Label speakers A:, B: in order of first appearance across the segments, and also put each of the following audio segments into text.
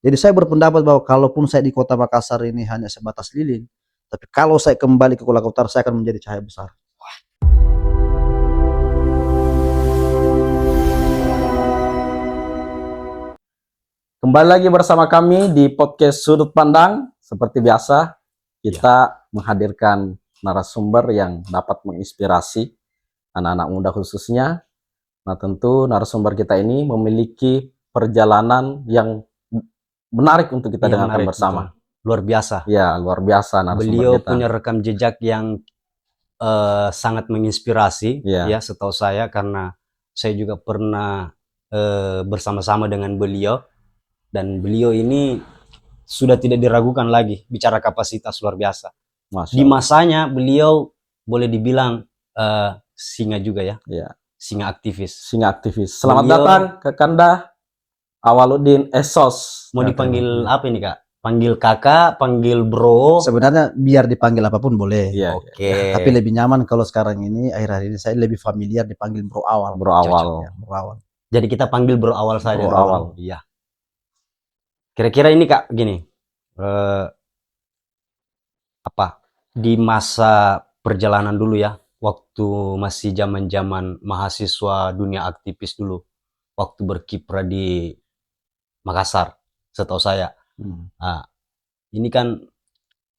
A: Jadi saya berpendapat bahwa kalaupun saya di Kota Makassar ini hanya sebatas lilin, tapi kalau saya kembali ke Kolaka Utara, saya akan menjadi cahaya besar.
B: Kembali lagi bersama kami di podcast Sudut Pandang. Seperti biasa, kita menghadirkan narasumber yang dapat menginspirasi anak-anak muda khususnya. Nah, tentu narasumber kita ini memiliki perjalanan yang menarik untuk kita dengarkan bersama.
C: Betul. Luar biasa.
B: Ya, luar biasa narasumber
C: Beliau
B: kita.
C: punya rekam jejak yang sangat menginspirasi, ya setahu saya, karena saya juga pernah bersama-sama dengan beliau, dan beliau ini sudah tidak diragukan lagi bicara kapasitas luar biasa. Di masanya beliau boleh dibilang singa juga ya. Singa aktivis.
B: Singa aktivis. Selamat datang ke Kanda Awaludin Esos.
C: Mau dipanggil apa ini Kak? Panggil kakak, panggil bro.
A: Sebenarnya biar dipanggil apapun boleh.
C: Oke.
A: Tapi lebih nyaman kalau sekarang ini akhir-akhir ini saya lebih familiar dipanggil Bro Awal.
B: Bro Awal.
A: Ya, Bro Awal.
C: Jadi kita panggil Bro Awal saja.
B: Bro Awal.
C: Iya. Kira-kira ini Kak gini. Di masa perjalanan dulu ya, waktu masih zaman-zaman mahasiswa dunia aktivis dulu, waktu berkiprah di Makassar, setahu saya. Nah, ini kan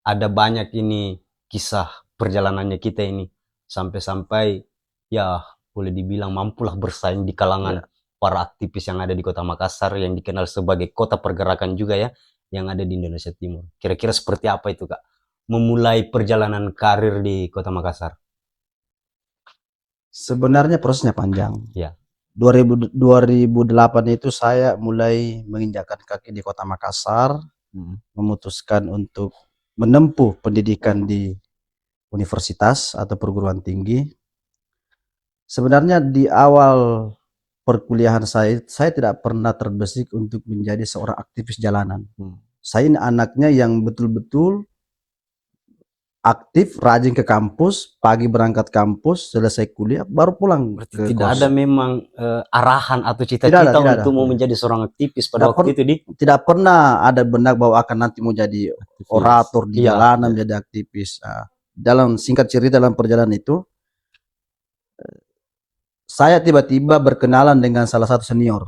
C: ada banyak ini kisah perjalanannya kita ini, sampai-sampai ya boleh dibilang mampulah bersaing di kalangan para aktivis yang ada di Kota Makassar, yang dikenal sebagai kota pergerakan juga ya, yang ada di Indonesia Timur. Kira-kira seperti apa itu Kak, memulai perjalanan karir di Kota Makassar?
A: Sebenarnya prosesnya panjang.
C: Ya.
A: 2008 itu saya mulai menginjakkan kaki di Kota Makassar, memutuskan untuk menempuh pendidikan di universitas atau perguruan tinggi. Sebenarnya di awal perkuliahan saya tidak pernah terbesit untuk menjadi seorang aktivis jalanan. Saya ini anaknya yang betul-betul aktif, rajin ke kampus, pagi berangkat kampus, selesai kuliah, baru pulang.
C: Berarti tidak ada memang arahan atau cita-cita untuk mau menjadi seorang aktivis pada waktu itu
A: Tidak pernah ada benak bahwa akan nanti mau jadi aktivis, orator di jalanan, menjadi aktivis. Nah, dalam singkat cerita, dalam perjalanan itu, saya tiba-tiba berkenalan dengan salah satu senior.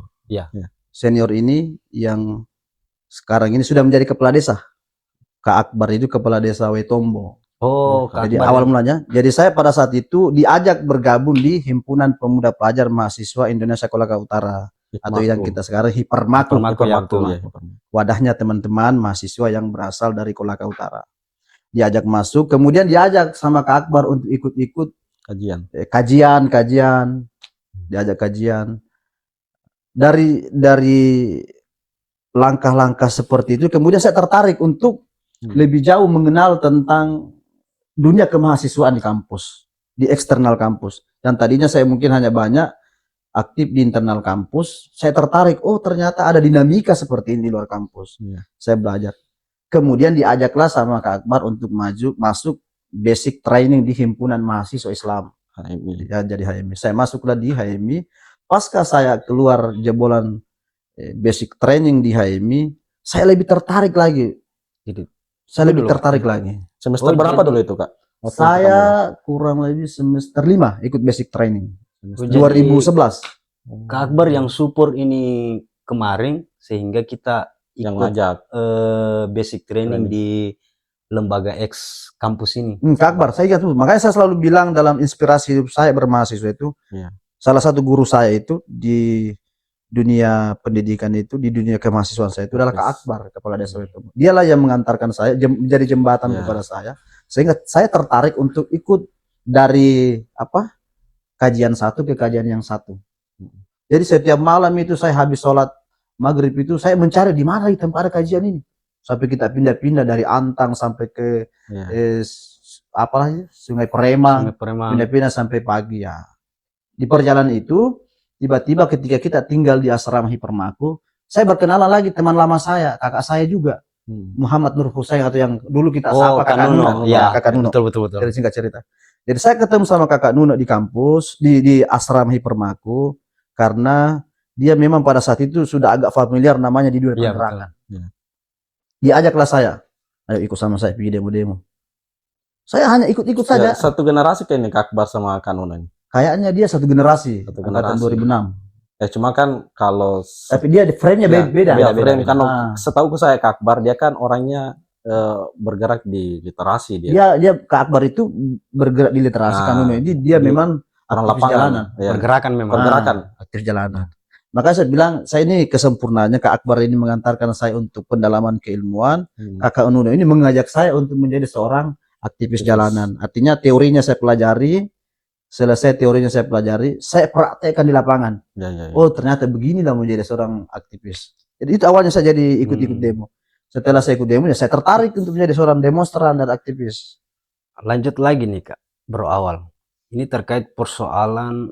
A: Senior ini yang sekarang ini sudah menjadi kepala desa. Kak Akbar itu kepala desa Wetombo. Jadi awal mulanya, jadi saya pada saat itu diajak bergabung di Himpunan Pemuda Pelajar Mahasiswa Indonesia Kolaka Utara, atau yang kita sekarang Hipermako. Wadahnya teman-teman mahasiswa yang berasal dari Kolaka Utara. Diajak masuk, kemudian diajak sama Kak Akbar untuk ikut-ikut kajian. Diajak kajian. Dari langkah-langkah seperti itu, kemudian saya tertarik untuk lebih jauh mengenal tentang dunia kemahasiswaan di kampus, di eksternal kampus. Dan tadinya saya mungkin hanya banyak aktif di internal kampus, saya tertarik, oh ternyata ada dinamika seperti ini di luar kampus. Saya belajar. Kemudian diajaklah sama Kak Akbar untuk masuk basic training di Himpunan Mahasiswa Islam. Jadi HMI. Saya masuklah di HMI. Pasca saya keluar jebolan basic training di HMI, saya lebih tertarik lagi.
B: Semester berapa dulu itu Kak?
A: Saya kurang lebih semester 5 ikut basic training. 2011.
C: Kak Akbar yang support ini kemarin, sehingga kita ikut basic training di lembaga X kampus ini.
A: Kak Akbar, saya ingat tuh. Makanya saya selalu bilang dalam inspirasi hidup saya bermahasiswa itu, salah satu guru saya itu di dunia pendidikan itu, di dunia kemahasiswaan saya itu adalah Kak Akbar, kepala desa itu. Dialah yang mengantarkan saya, menjadi jembatan kepada saya, sehingga saya tertarik untuk ikut dari kajian satu ke kajian yang satu. Jadi setiap malam itu saya habis sholat maghrib itu saya mencari di mana di tempat kajian ini, sampai kita pindah-pindah dari Antang sampai ke Sungai Peremang, pindah-pindah sampai pagi ya. Di perjalanan itu tiba-tiba ketika kita tinggal di asrama Hipermako, saya berkenalan lagi teman lama saya, kakak saya juga, Muhammad Nur Husain, atau yang dulu kita sapa Kakak Nuno. Kakak Nuno.
C: Betul.
A: Jadi singkat cerita. Jadi saya ketemu sama Kakak Nuno di kampus, di asrama Hipermako, karena dia memang pada saat itu sudah agak familiar namanya di dunia penerangan.
B: Ya.
A: Diajaklah saya, ayo ikut sama saya pergi demo-demo. Saya hanya ikut-ikut saja.
B: Ya, satu generasi kayaknya Kak Akbar sama Kak Nuna ini.
A: Kayaknya dia satu generasi,
B: Satu
A: angkatan
B: generasi.
A: 2006.
B: Cuma kan kalau
A: Tapi dia frame-nya
B: ya,
A: beda.
B: beda frame kan.
A: Ah.
B: Setahu saya Kak Akbar dia kan orangnya bergerak di literasi dia.
A: Dia Kak Akbar itu bergerak di literasi Kak Nuna ini dia
B: jadi
A: memang
B: orang
A: aktivis
B: lapangan.
A: jalanan.
B: Ya.
C: Pergerakan memang.
B: Pergerakan.
A: Aktif jalanan. Makanya saya bilang, saya ini kesempurnaannya Kak Akbar ini mengantarkan saya untuk pendalaman keilmuan. Kakak Nuna ini mengajak saya untuk menjadi seorang aktivis jalanan. Artinya teorinya saya pelajari, selesai teorinya saya pelajari, saya praktekkan di lapangan.
B: Ya.
A: Oh ternyata beginilah menjadi seorang aktivis. Jadi itu awalnya saya jadi ikut-ikut demo. Setelah saya ikut demo, ya saya tertarik untuk menjadi seorang demonstran dan aktivis.
C: Lanjut lagi nih Kak, berawal. Ini terkait persoalan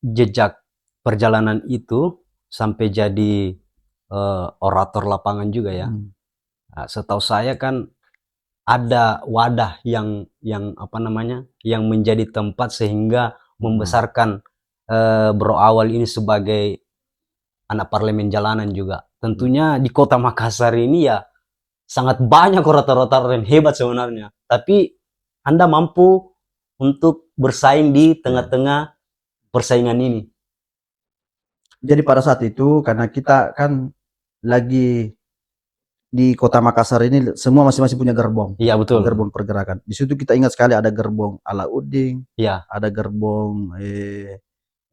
C: jejak perjalanan itu sampai jadi orator lapangan juga ya. Nah, setahu saya kan ada wadah yang apa namanya, yang menjadi tempat sehingga membesarkan berawal ini sebagai anak parlemen jalanan juga. Tentunya di kota Makassar ini ya sangat banyak orator-orator yang hebat sebenarnya. Tapi Anda mampu untuk bersaing di tengah-tengah persaingan ini.
A: Jadi pada saat itu karena kita kan lagi di kota Makassar ini semua masing-masing punya gerbong.
C: Iya betul.
A: Gerbong pergerakan. Di situ kita ingat sekali ada gerbong Alaudin,
C: Iya.
A: ada gerbong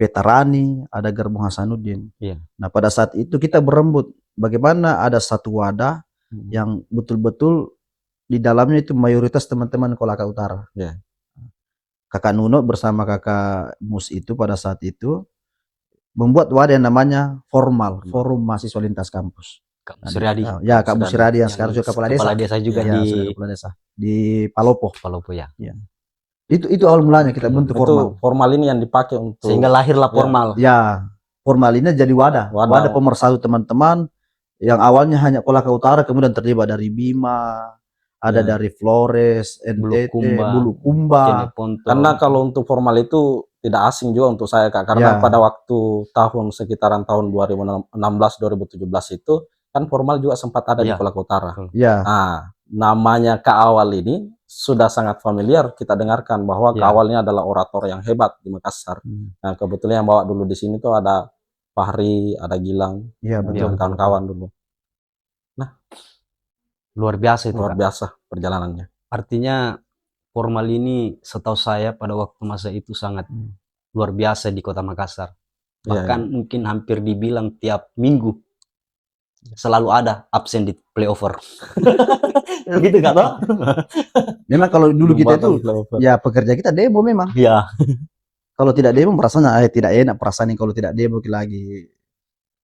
A: Petarani, ada gerbong Hasanuddin.
C: Iya.
A: Nah pada saat itu kita berembut bagaimana ada satu wadah yang betul-betul di dalamnya itu mayoritas teman-teman Kolaka Utara.
B: Yeah.
A: Kakak Nuno bersama kakak Mus itu pada saat itu membuat wadah yang namanya Forum Mahasiswa Lintas Kampus.
C: Kak Musriyadi.
A: Ya Kak Musriyadi yang sekarang juga kepala desa.
C: Kepala desa juga
A: ya,
C: di
A: kepala desa di Palopo.
C: Palopo ya.
A: Itu awal mulanya kita bentuk formal.
B: Formal ini yang dipakai untuk
C: sehingga lahirlah formal.
A: Ya, formal ini jadi wadah pemersatu teman-teman yang awalnya hanya Kolaka Utara kemudian terdiri dari Bima, ada dari Flores, NTT, Bulukumba.
B: Karena kalau untuk formal itu tidak asing juga untuk saya Kak, karena pada waktu tahun sekitaran tahun 2016-2017 itu kan formal juga sempat ada di Kolaka Utara.
A: Ya.
B: Nah, namanya Kak Awal ini sudah sangat familiar kita dengarkan bahwa Kak Awal ini adalah orator yang hebat di Makassar. Nah, kebetulan yang bawa dulu di sini tuh ada Fahri, ada Gilang, dan kawan-kawan dulu. Nah,
C: luar biasa itu.
B: Luar biasa perjalanannya.
C: Artinya formal ini setahu saya pada waktu masa itu sangat luar biasa di kota Makassar. Bahkan mungkin hampir dibilang tiap minggu selalu ada absen di playover. Begitu Kak toh?
A: Memang kalau dulu kita itu ya pekerja kita demo memang.
C: Iya.
A: Kalau tidak demo perasaannya tidak enak perasaan kalau tidak demo lagi.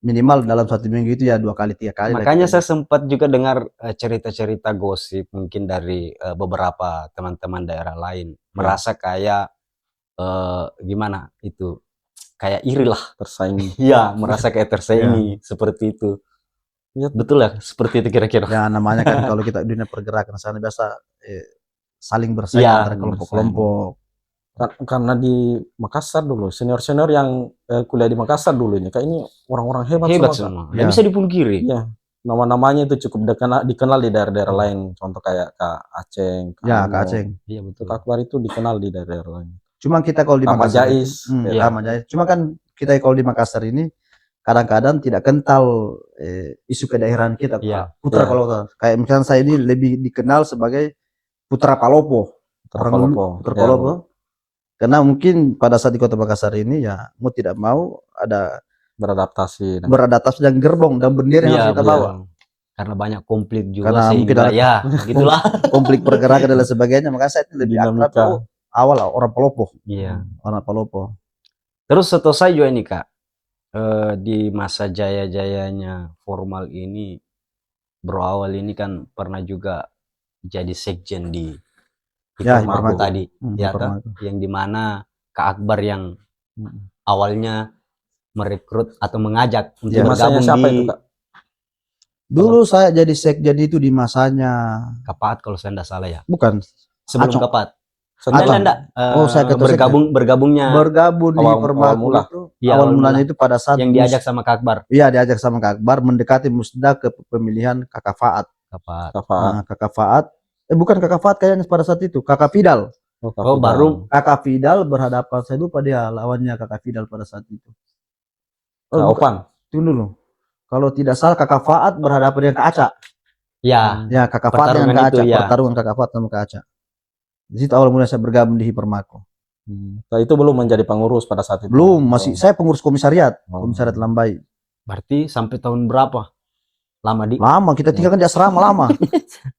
A: Minimal dalam 1 minggu itu ya 2 kali 3 kali.
C: Makanya saya sempat juga dengar cerita-cerita gosip mungkin dari beberapa teman-teman daerah lain merasa kayak gimana itu kayak iri lah
B: tersaingi.
C: Iya, merasa kayak tersaingi seperti itu. Ya, betul ya, seperti itu kira-kira.
A: Ya namanya kan kalau kita dunia pergerakan sana biasa saling bersaing antara kelompok-kelompok.
B: Karena di Makassar dulu senior-senior yang kuliah di Makassar dulu ini kayak ini orang-orang hebat
C: semua. Nggak bisa dipungkiri.
B: Iya. Nama-namanya itu cukup dikenal di daerah-daerah lain. Contoh kayak Kak Aceng.
A: Kak Aceng.
C: Iya betul.
B: Kak Akbar itu dikenal di daerah lain.
A: Cuma kita kalau di Makassar,
B: Jais.
A: Cuma kan kita kalau di Makassar ini kadang-kadang tidak kental isu kedaerahan kita. Putra Palopo. Kayak misalnya saya ini lebih dikenal sebagai Putra Palopo. Putra Palopo. Karena mungkin pada saat di kota Makassar ini ya mau tidak mau ada beradaptasi dan gerbong dan bendera yang harus kita bawa.
C: Karena banyak konflik juga
A: karena
C: sehingga ya gitulah
A: konflik pergerakan dan sebagainya, maka saya itu lebih akrab awal orang Palopo.
C: Iya.
A: Orang Palopo.
C: Terus setahu saya juga ini Kak, di masa jaya-jayanya formal ini berawal ini kan pernah juga jadi sekjen di Hipermarko tadi, yang dimana Kak Akbar yang awalnya merekrut atau mengajak untuk bergabung
B: di itu, Kak?
A: Dulu saya jadi sekjen itu di masanya
C: Kapat kalau saya tidak salah ya.
A: Bukan.
C: Sebelum Kapat.
A: Saya
C: bergabung di Hipermarko itu Iya,
A: awal
C: awal
A: mulanya
C: mula.
A: itu pada saat
C: Yang diajak sama Kak Akbar.
A: Iya, diajak sama Kak Akbar mendekati musda ke pemilihan Kakak Faat.
C: Kapan?
B: Kafaat.
A: Nah, Kakak Faat, bukan Kakak Faat kayaknya pada saat itu, Kakak Fidal.
B: Oh,
C: Oh,
B: Kafidah.
C: baru.
A: Kakak Fidal berhadapan, saya lupa dia lawannya Kakak Fidal pada saat itu.
B: Kak
A: bukan.
B: Opan.
A: Tunggu dulu. Kalau tidak salah Kakak Faat berhadapan dengan Kak Aca.
C: Ya,
A: Ya, Kakak Faat dengan
C: pertarungan
A: Kak
C: itu
A: Aca,
C: ya.
A: pertarungan Kakak Faat sama Kak Aca. Di situ awal mulai saya bergabung di Hipermako.
B: Nah, itu belum menjadi pengurus pada saat itu.
A: Belum, masih saya pengurus komisariat,
B: Oh.
A: komisariat Lambai.
C: Berarti sampai tahun berapa? Lama di.
A: Lama kita tinggal kan di asrama lama.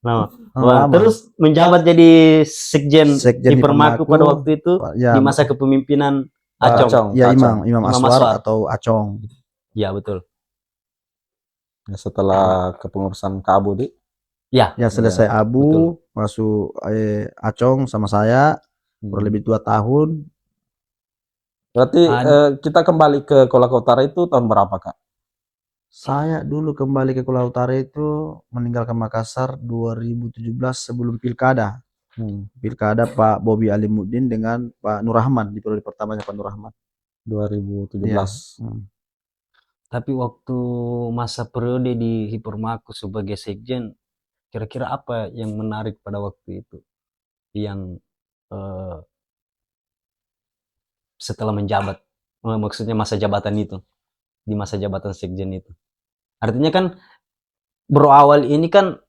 C: Lama.
A: Ah,
C: Wah,
A: lama.
C: terus menjabat jadi sekjen
A: Sekjen
C: Hipermako
A: Hipermako,
C: pada waktu itu
A: ya,
C: di masa kepemimpinan
A: Pak-
C: Acong.
B: Acong.
A: Ya,
B: Acong.
A: Imam
C: Imam
A: Aswar
C: Aswar.
A: atau Acong.
C: Ya, betul.
B: Ya, setelah kepengurusan Kak Abu di.
C: Ya,
A: Ya, selesai Abu,
C: betul.
A: masuk Acong sama saya kurang lebih 2 tahun.
B: Berarti kita kembali ke Kolaka Utara itu tahun berapa, Kak?
A: Saya dulu kembali ke Kuala Utara itu meninggalkan Makassar 2017 sebelum pilkada. Pilkada Pak Bobi Alimuddin dengan Pak Nur Rahman di periode pertamanya Pak Nur Rahman.
B: 2017.
C: Tapi waktu masa periode di Hipermako sebagai sekjen, kira-kira apa yang menarik pada waktu itu? Yang setelah menjabat, maksudnya masa jabatan itu, di masa jabatan sekjen itu. Artinya kan berawal ini kan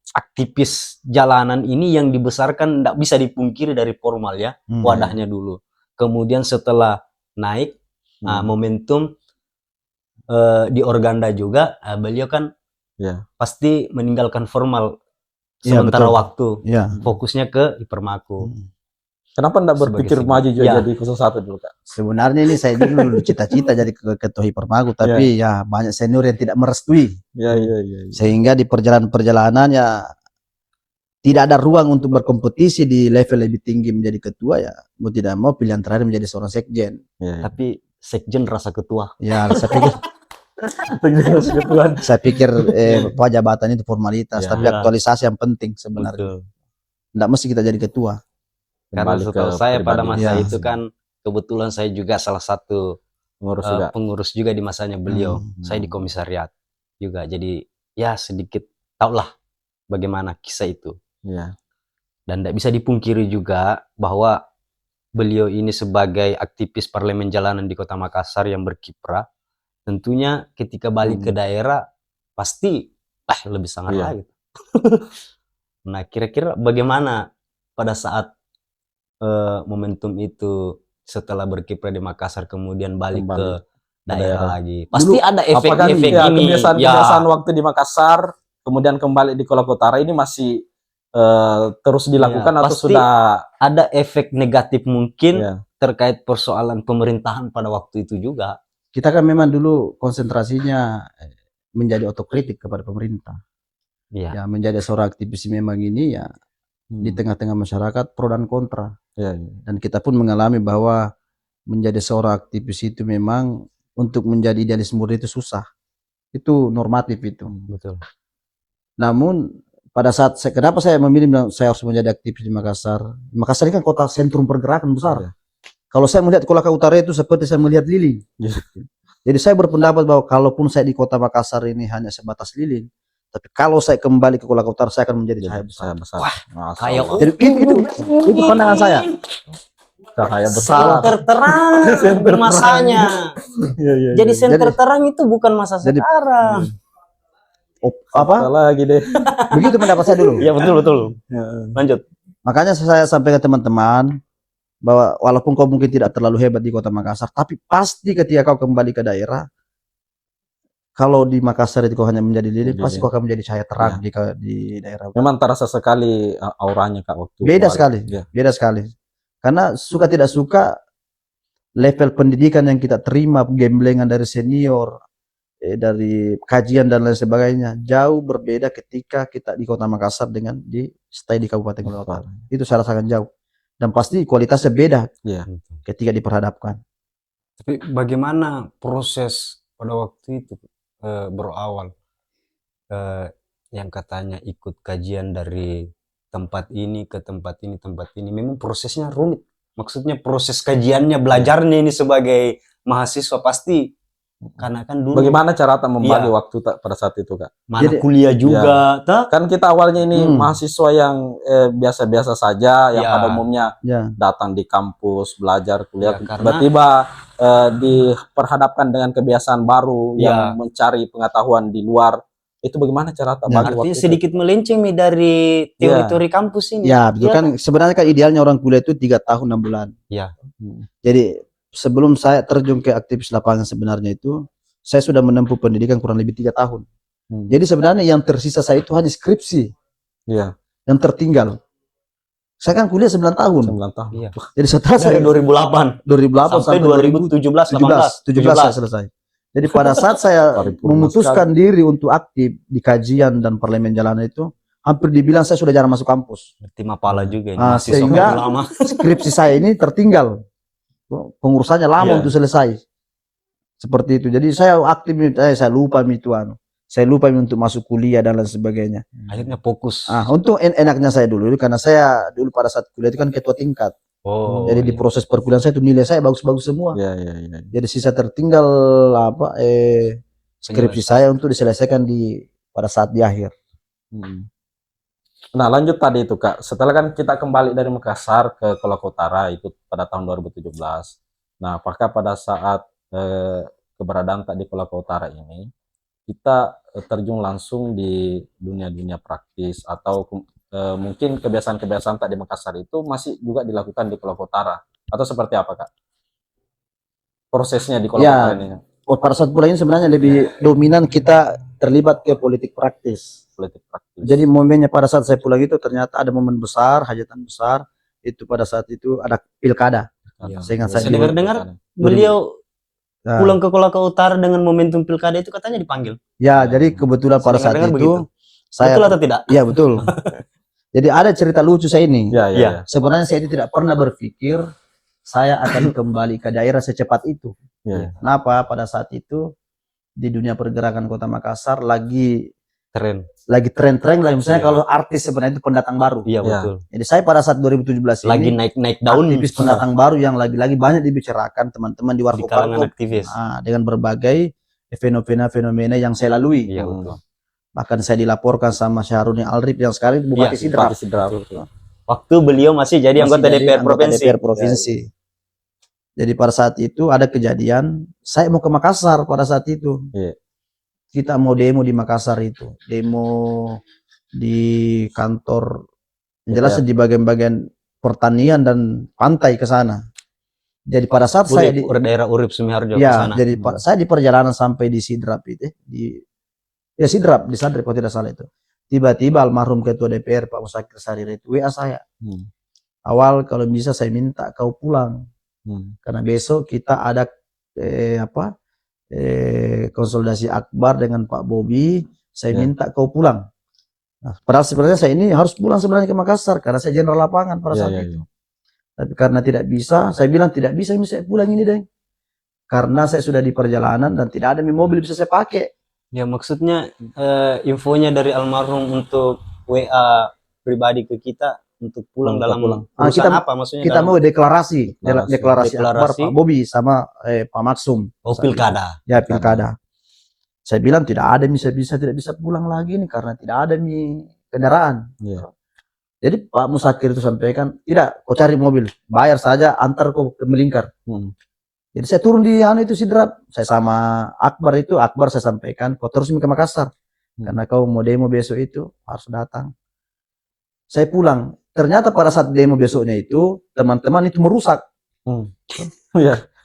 C: aktivis jalanan ini yang dibesarkan tidak bisa dipungkiri dari formal ya, wadahnya dulu. Kemudian setelah naik momentum di Organda juga, beliau kan pasti meninggalkan formal sementara waktu, fokusnya ke Hipermako.
B: Kenapa enggak berpikir maju juga jadi 01 dulu, Kak?
A: Sebenarnya ini saya dulu cita-cita jadi ketua Hipermako, tapi ya banyak senior yang tidak merestui. Sehingga di perjalanan ya tidak ada ruang untuk berkompetisi di level lebih tinggi menjadi ketua, ya mau tidak mau pilihan terakhir menjadi seorang sekjen.
C: Tapi sekjen rasa ketua.
A: Ya, saya pikir jabatan itu formalitas, tapi aktualisasi yang penting sebenarnya. Tidak mesti kita jadi ketua.
C: Karena setahu saya pada masa itu kan kebetulan saya juga salah satu pengurus juga di masanya beliau. Saya di komisariat juga, jadi ya sedikit tahulah bagaimana kisah itu. Dan tidak bisa dipungkiri juga bahwa beliau ini sebagai aktivis parlemen jalanan di Kota Makassar yang berkiprah, tentunya ketika balik ke daerah pasti lebih sangat lagi. Nah, kira-kira bagaimana pada saat momentum itu setelah berkiprah di Makassar kemudian balik ke daerah lagi? Pasti ada efek-efek ini.
B: Kebiasaan waktu di Makassar kemudian kembali di Kolaka Utara ini masih terus dilakukan atau sudah
C: ada efek negatif mungkin terkait persoalan pemerintahan pada waktu itu juga.
A: Kita kan memang dulu konsentrasinya menjadi otokritik kepada pemerintah. Ya, menjadi seorang aktivis memang ini ya di tengah-tengah masyarakat pro dan kontra. Dan kita pun mengalami bahwa menjadi seorang aktivis itu memang untuk menjadi idealis murni itu susah. Itu normatif itu.
C: Betul.
A: Namun pada saat kenapa saya memilih saya harus menjadi aktivis di Makassar? Makassar ini kan kota sentrum pergerakan besar. Kalau saya melihat Kolaka Utara itu seperti saya melihat lilin. Jadi saya berpendapat bahwa kalaupun saya di kota Makassar ini hanya sebatas lilin, tapi kalau saya kembali ke Kolaka Utara saya akan menjadi cahaya besar.
C: Wah, kayak
A: jadi itu pandangan saya.
B: Cahaya besar.
C: Senter terang masanya. Jadi senter terang itu bukan masa sekarang.
A: Apa?
B: Lagi deh.
A: Begitu pendapat saya dulu.
C: Ya betul. Lanjut.
A: Makanya saya sampaikan ke teman-teman bahwa walaupun kau mungkin tidak terlalu hebat di kota Makassar, tapi pasti ketika kau kembali ke daerah, kalau di Makassar itu kau hanya menjadi lilin, pasti kau akan menjadi cahaya terang di daerah.
B: Memang terasa sekali auranya, Kak, waktu
A: beda sekali. Beda sekali. Karena suka tidak suka level pendidikan yang kita terima, gemblengan dari senior, dari kajian dan lain sebagainya jauh berbeda ketika kita di kota Makassar dengan stay di Kabupaten Kolaka Utara. Itu saya rasakan jauh. Dan pasti kualitasnya beda ketika diperhadapkan.
C: Tapi bagaimana proses pada waktu itu berawal yang katanya ikut kajian dari tempat ini ke tempat ini, memang prosesnya rumit. Maksudnya proses kajiannya, belajarnya ini sebagai mahasiswa pasti karena kan dulu
B: Bagaimana cara tak membagi
C: Iya.
B: waktu tak pada saat itu, Kak?
C: mana
A: Jadi-
C: kuliah juga, tak?
B: Kan kita awalnya ini
A: Hmm.
B: mahasiswa yang biasa-biasa saja, yang
C: Ya.
B: pada umumnya
A: Ya.
B: datang di kampus, belajar, kuliah.
C: Ya, karena-
B: Tiba-tiba diperhadapkan dengan kebiasaan baru
C: Ya.
B: yang mencari pengetahuan di luar. Itu bagaimana cara tak
A: Ya,
B: bagi waktu
C: Artinya
B: itu?
C: sedikit melenceng nih dari teori-teori kampus ini.
A: Ya, betul
C: Iya,
A: kan. Sebenarnya kan idealnya orang kuliah itu 3 tahun 6 bulan.
B: Hmm.
A: Jadi sebelum saya terjun ke aktivis lapangan sebenarnya itu, saya sudah menempuh pendidikan kurang lebih 3 tahun.
B: Hmm.
A: Jadi sebenarnya yang tersisa saya itu hanya skripsi
B: Iya,
A: yang tertinggal. Saya kan kuliah 9 tahun.
B: 9 tahun.
C: Iya.
A: Jadi setelah
C: Dari
A: saya
C: 2008
A: 2008
C: sampai 2017,
A: 17 saya selesai. Jadi pada saat saya
B: Paripurna
A: memutuskan diri untuk aktif di kajian dan parlemen jalanan itu, hampir dibilang saya sudah jarang masuk kampus.
C: Berarti mapala juga ini,
A: Ah,
C: mahasiswa
A: sehingga-
C: kopi lama.
A: Skripsi saya ini tertinggal. Pengurusannya lama
C: Iya.
A: untuk selesai. Seperti itu. Jadi saya aktif, saya lupa itu saya lupa untuk masuk kuliah dan lain sebagainya.
C: Akhirnya fokus.
A: Untuk enaknya saya dulu, karena saya dulu pada saat kuliah itu kan ketua tingkat.
C: Oh,
A: Jadi di
C: iya.
A: proses perkuliahan saya itu nilai saya bagus-bagus semua.
B: Iya, iya, iya.
A: Jadi sisa tertinggal skripsi saya untuk diselesaikan pada saat di akhir.
B: Hmm. Nah, lanjut tadi itu, Kak. Setelah kan kita kembali dari Makassar ke Kolaka Utara itu pada tahun 2017. Nah, apakah pada saat keberadaan Kak di Kolaka Utara ini kita terjun langsung di dunia-dunia praktis atau mungkin kebiasaan-kebiasaan tak di Makassar itu masih juga dilakukan di Kolaka Utara atau seperti apa, Kak? Prosesnya di Kolaka
A: Ya.
B: Utara ini,
A: Pada saat pulang ini sebenarnya lebih dominan kita terlibat ke politik praktis.
B: politik praktis.
A: Jadi momennya pada saat saya pulang itu ternyata ada momen besar, hajatan besar. Itu pada saat itu ada pilkada.
C: Iya.
A: Seingat
C: Saya
A: saya
C: dengar-dengar beliau
A: Nah,
C: pulang ke Kolaka Utara dengan momentum pilkada itu katanya dipanggil.
A: ya, jadi kebetulan pada saat
C: Dengar-dengar
A: itu
C: begitu.
A: saya
C: Betul atau tidak?
A: Iya betul. Jadi ada cerita lucu saya ini.
B: Ya, ya,
C: Iya.
B: ya.
A: Sebenarnya saya ini tidak pernah berpikir saya akan kembali ke daerah secepat itu.
B: Ya.
A: Kenapa? Pada saat itu di dunia pergerakan Kota Makassar lagi
C: Keren.
A: tren-tren lah. Misalnya
C: Iya.
A: kalau artis sebenarnya itu pendatang baru.
C: Iya,
B: Iya.
C: betul.
A: Jadi saya pada saat 2017
C: Lagi
A: ini
C: naik-naik daun
A: aktivis pendatang baru yang lagi-lagi banyak dibicarakan teman-teman di
C: di
A: warkop
C: kalangan aktivis.
A: dengan berbagai fenomena yang saya lalui.
C: Iya,
B: Hmm.
C: betul.
A: Bahkan saya dilaporkan sama Syahruni Alrif yang sekarang itu Bupati
C: Iya,
A: Sidrap.
B: Bupati Sidrap.
C: Waktu beliau masih jadi
A: Masih
C: anggota
A: jadi
C: DPR
A: anggota
C: provinsi.
A: DPR provinsi. Jadi pada saat itu ada kejadian, saya mau ke Makassar pada saat itu.
B: Iya.
A: Kita mau demo di Makassar itu, demo di kantor, yang jelas di bagian-bagian pertanian dan pantai ke sana. Jadi pada saat saya di
C: daerah Urip Sumiharjo ke
A: ya,
C: sana.
A: jadi saya di perjalanan sampai di Sidrap itu, Sidrap di Sadrep kalau tidak salah itu. Tiba-tiba almarhum ketua DPR Pak Musakir Sarire itu WA saya.
B: Hmm.
A: Awal kalau bisa saya minta kau pulang. Karena besok kita ada konsolidasi akbar dengan Pak Bobi, saya
B: Ya.
A: minta kau pulang. Nah, padahal sebenarnya saya ini harus pulang sebenarnya ke Makassar karena saya jenderal lapangan pada saat itu. Tapi karena tidak bisa, saya bilang tidak bisa ini saya pulang ini deh. Karena saya sudah di perjalanan dan tidak ada mobil bisa saya pakai.
C: Ya, maksudnya infonya dari almarhum untuk WA pribadi ke kita untuk pulang dalam urusan apa maksudnya?
A: Kita mau deklarasi
C: Deklarasi.
A: akbar Pak Bobi sama Pak Maksum.
C: Oh, pilkada.
A: Ya, pilkada. Saya bilang tidak ada tidak bisa pulang lagi nih karena tidak ada nih kendaraan.
B: Iya.
A: Jadi Pak Musakir itu sampaikan, tidak, kau cari mobil, bayar saja, antar kau ke Melingkar. Jadi saya turun di itu Sidrap, saya sama Akbar saya sampaikan, kau terus ke Makassar, karena kau mau demo besok itu harus datang. Saya pulang, ternyata pada saat demo besoknya itu teman-teman itu merusak.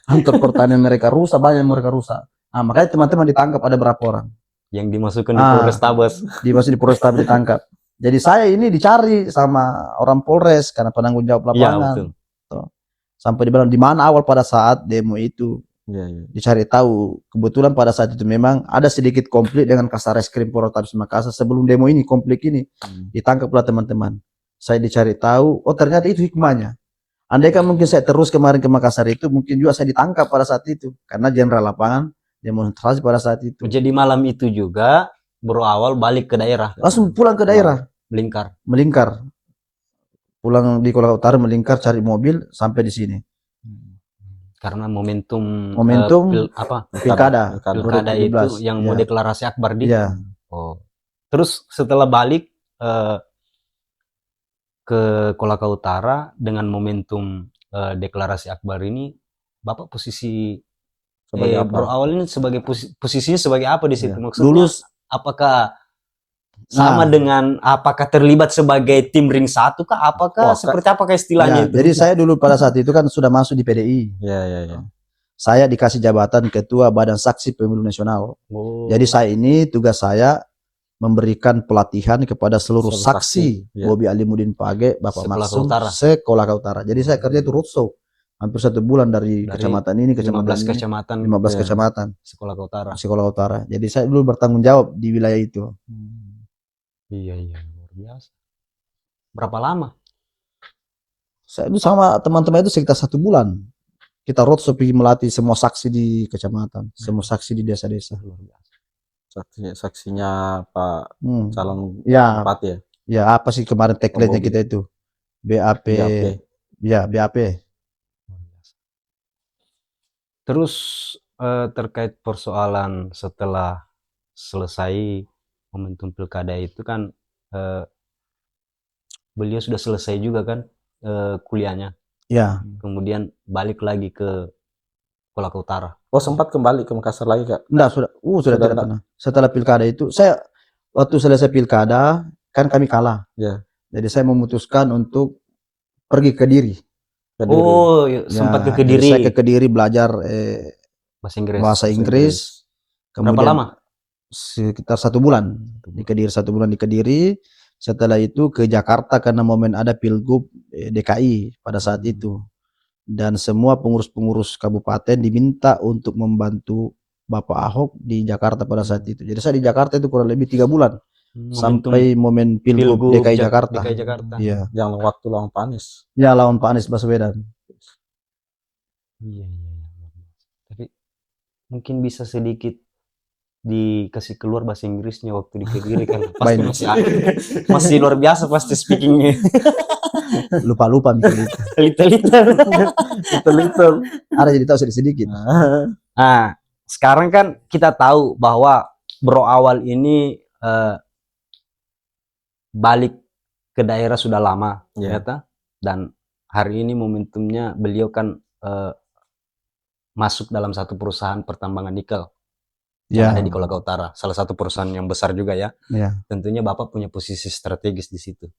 A: Kantor pertanian mereka rusak, banyak yang mereka rusak. Nah, makanya teman-teman ditangkap ada berapa orang?
C: Yang dimasukkan di Polrestabes.
A: Di Polrestabes ditangkap. Jadi saya ini dicari sama orang Polres karena penanggung jawab lapangan.
C: Iya, betul.
A: Sampai dibilang di mana awal pada saat demo itu.
B: Iya.
A: Dicari tahu. Kebetulan pada saat itu memang ada sedikit konflik dengan Kasarreskrim Polrestabes Makassar sebelum demo ini, konflik ini. Ditangkaplah teman-teman. Saya dicari tahu, oh ternyata itu hikmahnya. Andai kan mungkin saya terus kemarin ke Makassar itu, mungkin juga saya ditangkap pada saat itu. Karena jenderal lapangan demonstrasi pada saat itu.
C: Jadi malam itu juga berawal balik ke daerah.
A: Langsung pulang ke daerah.
C: Melingkar.
A: Melingkar. pulang di Kolaka Utara melingkar cari mobil sampai di sini.
C: Karena momentum
A: Pilkada
C: pilkada
A: 2017.
C: itu yang mau
A: Ya.
C: deklarasi akbar di.
A: Iya.
C: Oh. Terus setelah balik ke Kolaka Utara dengan momentum deklarasi akbar ini, Bapak posisi
B: Sebagai apa?
C: Bro Awal ini sebagai posisinya sebagai apa di situ?
A: Iya.
C: Maksudnya
A: Dulu
C: apakah sama
A: Nah.
C: dengan apakah terlibat sebagai tim ring 1 kah? Apakah
B: Wah,
C: seperti apa istilahnya
A: ya,
C: itu?
A: jadi saya dulu pada saat itu kan sudah masuk di PDI.
B: Ya.
A: Saya dikasih jabatan ketua Badan Saksi Pemilu Nasional.
C: Oh.
A: Jadi saya ini tugas saya memberikan pelatihan kepada seluruh
B: Seluruh
A: saksi,
B: saksi, ya.
A: Bobi Alimuddin Page, Bapak
C: Se-Kolaka
A: Maksum,
C: Utara.
A: se-Kolaka Utara. Jadi saya kerja itu roadshow hampir 1 bulan dari kecamatan ini,
C: 15
A: kecamatan ini,
C: kecamatan
A: 15
B: Ya.
A: kecamatan
C: Sekolah Utara.
A: Kolaka Utara. Jadi saya dulu bertanggung jawab di wilayah itu.
C: Iya, luar biasa. Berapa lama?
A: Saya itu sama teman-teman itu sekitar 1 bulan. Kita roadshow pergi melatih semua saksi di kecamatan, semua saksi di desa-desa.
C: Luar biasa.
B: Saksinya Pak calon
A: Ya,
B: bupati ya.
A: ya apa sih kemarin tagline-nya
B: Bobi.
A: kita itu? BAP.
B: BAP.
A: Ya, BAP.
C: Luar biasa. Terus terkait persoalan setelah selesai momentum pilkada itu kan beliau sudah selesai juga kan kuliahnya.
A: Ya,
C: Kemudian balik lagi ke Kolaka Utara.
B: Oh, sempat kembali ke Makassar lagi, Kak?
A: enggak sudah
B: Sudah
A: tidak
B: enggak?
A: pernah. Setelah pilkada itu, saya waktu selesai pilkada kan kami kalah.
B: Ya.
A: Jadi saya memutuskan untuk pergi ke Kediri.
B: Kediri.
C: Oh,
A: Ya,
C: sempat ke
A: jadi
C: Kediri.
A: saya ke Kediri belajar
C: bahasa Inggris.
A: Kemudian
C: Berapa lama?
A: sekitar 1 bulan di Kediri, 1 bulan di Kediri. Setelah itu ke Jakarta karena momen ada Pilgub DKI pada saat itu. Dan semua pengurus-pengurus kabupaten diminta untuk membantu Bapak Ahok di Jakarta pada saat itu. Jadi saya di Jakarta itu kurang lebih 3 bulan sampai momen Pilgub DKI Jakarta.
C: DKI Jakarta.
A: Iya.
B: Yang waktu lawan Pak Anies.
A: Ya, lawan Pak Anies Baswedan.
C: Iya. Tapi mungkin bisa sedikit dikasih keluar bahasa Inggrisnya waktu di Kediri kan pasti masih luar biasa pasti speakingnya.
A: Lupa-lupa mikir itu.
B: Little.
A: Ada jadi tahu sedikit-sedikit.
C: Nah, sekarang kan kita tahu bahwa Bro Awal ini balik ke daerah sudah lama, ternyata. Dan hari ini momentumnya beliau kan masuk dalam satu perusahaan pertambangan nikel yang ada di Kolaka Utara, salah satu perusahaan yang besar juga ya. Tentunya Bapak punya posisi strategis di situ.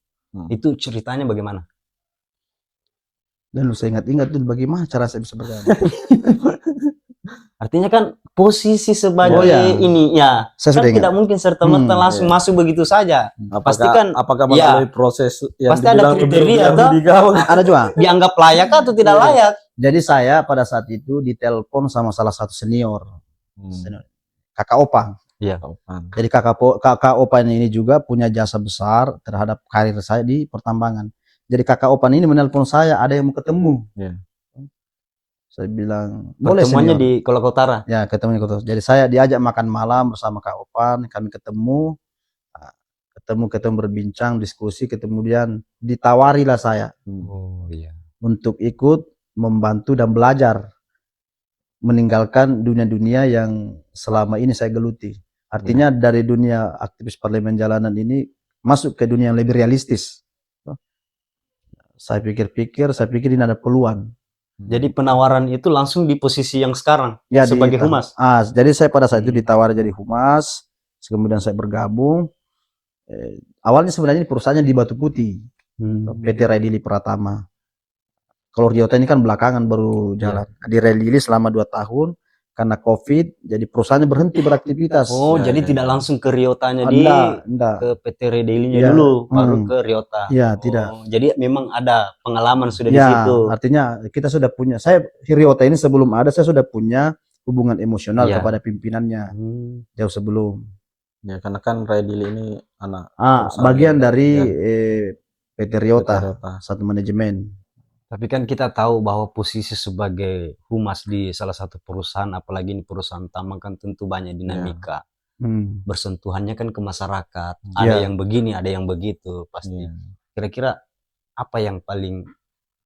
C: Itu ceritanya bagaimana?
A: Dan saya ingat-ingat tuh bagaimana cara saya bisa bergabung.
C: Artinya kan posisi sebagai ini ya,
A: saya
C: kan tidak mungkin serta-merta langsung masuk begitu saja.
B: Apakah melalui proses yang
C: pasti ada kriteria atau
A: ada juga
C: dianggap layak atau tidak layak.
A: Jadi saya pada saat itu ditelepon sama salah satu senior. Kakak Opang.
C: Iya.
A: Jadi kakak Opang ini juga punya jasa besar terhadap karir saya di pertambangan. Jadi kakak Opang ini menelpon saya, ada yang mau ketemu. Saya bilang, boleh
C: pertemuannya
A: senior.
C: di Kolaka Utara.
A: Ya, ketemunya Kolaka Utara. Jadi saya diajak makan malam bersama Kak Opang, kami ketemu berbincang, diskusi, kemudian ditawarilah saya untuk ikut membantu dan belajar meninggalkan dunia-dunia yang selama ini saya geluti. Artinya dari dunia aktivis parlemen jalanan ini masuk ke dunia yang lebih realistis. Saya pikir ini ada peluang.
C: Jadi penawaran itu langsung di posisi yang sekarang sebagai humas.
A: Jadi saya pada saat itu ditawar jadi humas, kemudian saya bergabung. Awalnya sebenarnya perusahaannya di Batu Putih, PT Raidili Pratama. Kalau Ryota ini kan belakangan baru jalan. Di Raidili selama 2 tahun karena COVID, jadi perusahaannya berhenti beraktivitas.
C: Oh, jadi tidak langsung ke Ryotanya ke PT Raidilinya dulu, baru ke Ryota.
A: Iya, tidak.
C: Jadi memang ada pengalaman sudah di situ.
A: Artinya kita sudah punya. Ryota ini sebelum ada saya sudah punya hubungan emosional kepada pimpinannya jauh sebelum.
B: Ya, karena kan Raidili ini anak
A: bagian dari PT Ryota, satu manajemen.
C: Tapi kan kita tahu bahwa posisi sebagai humas di salah satu perusahaan, apalagi ini perusahaan tambang kan tentu banyak dinamika. Bersentuhannya kan ke masyarakat. Ada yang begini, ada yang begitu pasti. Kira-kira apa yang paling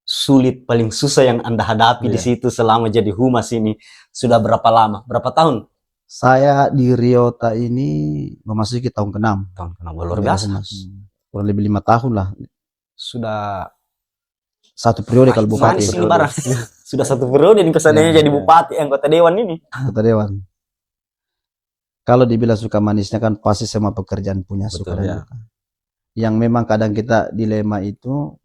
C: sulit, paling susah yang Anda hadapi di situ selama jadi humas ini? Sudah berapa lama? Berapa tahun?
A: Saya di Riota ini memasuki tahun ke-6.
C: Tahun kenapa? Luar biasa.
A: Kurang lebih 5 tahun lah.
C: Sudah
A: Satu periode kalau bupati.
C: manis ini barang. Sudah satu periode nih kesannya jadi bupati, anggota dewan ini.
A: Anggota dewan. Kalau dibilang suka manisnya kan pasti semua pekerjaan punya suka dan duka. Yang memang kadang kita dilema itu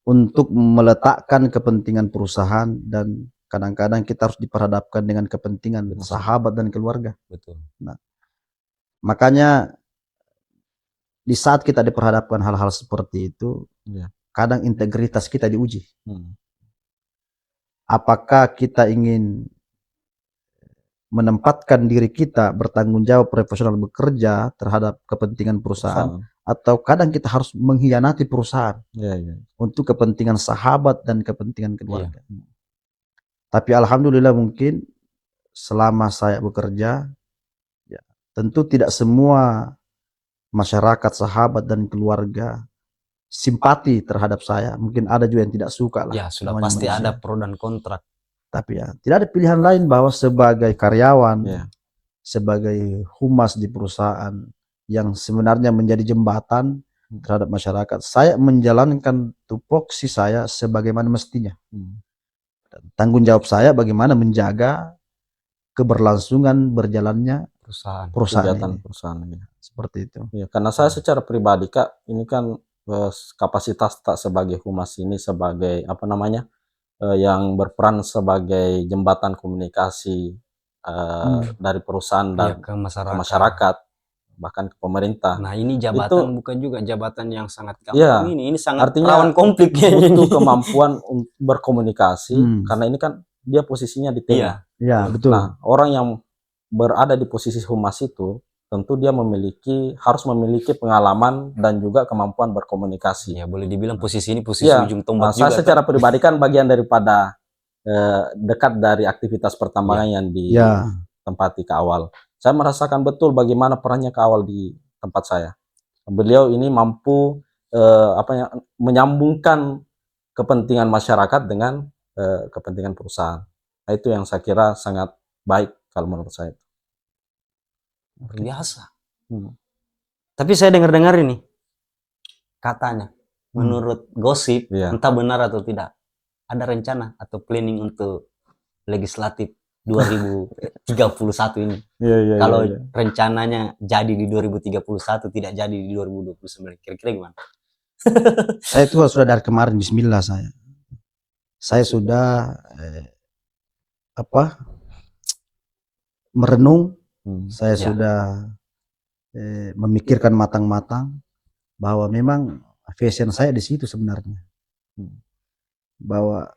A: untuk meletakkan kepentingan perusahaan dan kadang-kadang kita harus diperhadapkan dengan kepentingan sahabat dan keluarga.
C: Betul.
A: Nah, makanya di saat kita diperhadapkan hal-hal seperti itu, kadang integritas kita diuji. Apakah kita ingin menempatkan diri kita bertanggung jawab profesional bekerja terhadap kepentingan perusahaan, atau kadang kita harus mengkhianati perusahaan untuk kepentingan sahabat dan kepentingan keluarga. Tapi alhamdulillah mungkin selama saya bekerja, ya, tentu tidak semua masyarakat, sahabat dan keluarga simpati terhadap saya. Mungkin ada juga yang tidak suka lah.
C: Ya, sudah pasti ada pro dan kontra.
A: Tapi ya, tidak ada pilihan lain bahwa sebagai karyawan, sebagai humas di perusahaan yang sebenarnya menjadi jembatan terhadap masyarakat, saya menjalankan tupoksi saya sebagaimana mestinya. Dan tanggung jawab saya bagaimana menjaga keberlangsungan berjalannya perusahaan ini. Seperti itu.
B: Ya, karena saya secara pribadi Kak, ini kan kapasitas tak sebagai humas ini sebagai apa namanya? Yang berperan sebagai jembatan komunikasi dari perusahaan dan
C: ke
B: masyarakat, bahkan ke pemerintah.
C: Nah, ini jabatan bukan juga jabatan yang sangat gampang ini sangat
B: artinya
C: rawan konflik
B: butuh kemampuan untuk berkomunikasi karena ini kan dia posisinya di tengah.
A: Iya, betul.
B: Nah, orang yang berada di posisi humas itu tentu dia harus memiliki pengalaman dan juga kemampuan berkomunikasi.
C: Ya, boleh dibilang posisi ini posisi ujung tombak juga.
B: Saya secara pribadi kan bagian daripada dekat dari aktivitas pertambangan yang ditempati Kak Awal. Saya merasakan betul bagaimana perannya Kak Awal di tempat saya. Beliau ini mampu menyambungkan kepentingan masyarakat dengan kepentingan perusahaan. Nah, itu yang saya kira sangat baik kalau menurut saya.
C: Luar biasa. Tapi saya dengar-dengar ini katanya, menurut gosip, entah benar atau tidak, ada rencana atau planning untuk legislatif 2031 ini. Kalau rencananya jadi di 2031, tidak jadi di 2029, kira-kira gimana?
A: Saya itu sudah dari kemarin, bismillah saya sudah merenung. Saya sudah memikirkan matang-matang bahwa memang passion saya di situ sebenarnya. Bahwa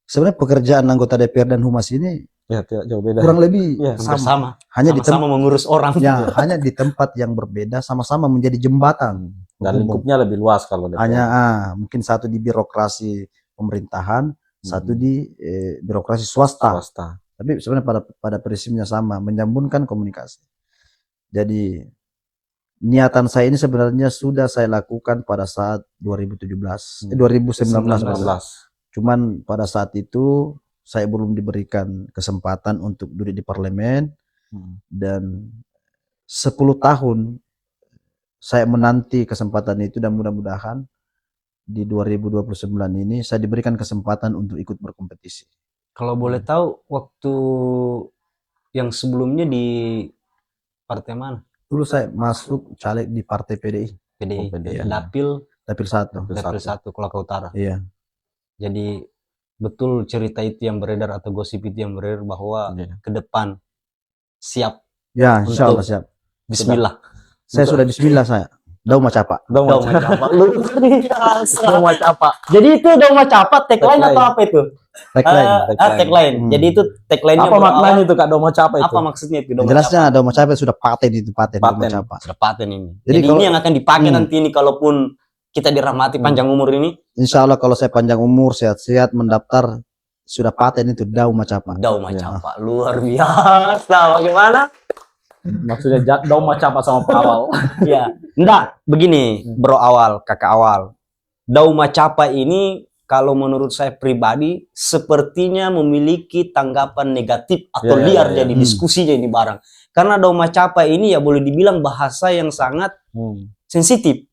A: sebenarnya pekerjaan anggota DPR dan humas ini
B: tidak jauh beda.
A: Kurang lebih
C: sama.
A: Hanya
C: sama mengurus orang.
A: Ya, hanya di tempat yang berbeda, sama-sama menjadi jembatan.
B: Dan lingkupnya lebih luas kalau DPR.
A: Hanya mungkin satu di birokrasi pemerintahan, satu di birokrasi swasta. Tapi sebenarnya pada prinsipnya sama, menyambungkan komunikasi. Jadi niatan saya ini sebenarnya sudah saya lakukan pada saat 2019. Cuman pada saat itu saya belum diberikan kesempatan untuk duduk di parlemen, dan 10 tahun saya menanti kesempatan itu, dan mudah-mudahan di 2029 ini saya diberikan kesempatan untuk ikut berkompetisi.
C: Kalau boleh tahu, waktu yang sebelumnya di partai mana?
A: Dulu saya masuk caleg di partai PDI.
C: PDI. Dapil
A: 1.
C: Dapil 1 Kolaka Utara.
A: Iya.
C: Jadi betul cerita itu yang beredar atau gosip itu yang beredar bahwa ke depan siap.
A: Ya, insya Allah siap.
C: Bismillah.
A: Saya sudah bismillah saya. Dauma Capa.
C: Dauma Capa. Dauma Capa. Jadi itu Dauma Capa tagline atau apa itu? Tagline. Jadi itu tagline-nya
B: apa maknanya itu Kak Dauma Capa itu?
C: Apa maksudnya itu?
A: Jelasnya Dauma Capa sudah paten itu, Dauma Capa.
C: Sudah paten ini. Jadi ini yang akan dipakai nanti ini kalaupun kita dirahmati panjang umur ini.
A: Insya Allah kalau saya panjang umur, sehat-sehat, mendaftar, sudah paten itu Dauma Capa.
C: Dauma Capa. Luar biasa. Bagaimana?
B: Maksudnya Dauma Capa sama Pak Awal.
C: Ya, enggak, begini Bro Awal, Kakak Awal. Dauma Capa ini kalau menurut saya pribadi sepertinya memiliki tanggapan negatif atau
B: Ya, ya,
C: liar
B: ya, ya.
C: jadi diskusinya ini barang. Karena Dauma Capa ini ya boleh dibilang bahasa yang sangat sensitif.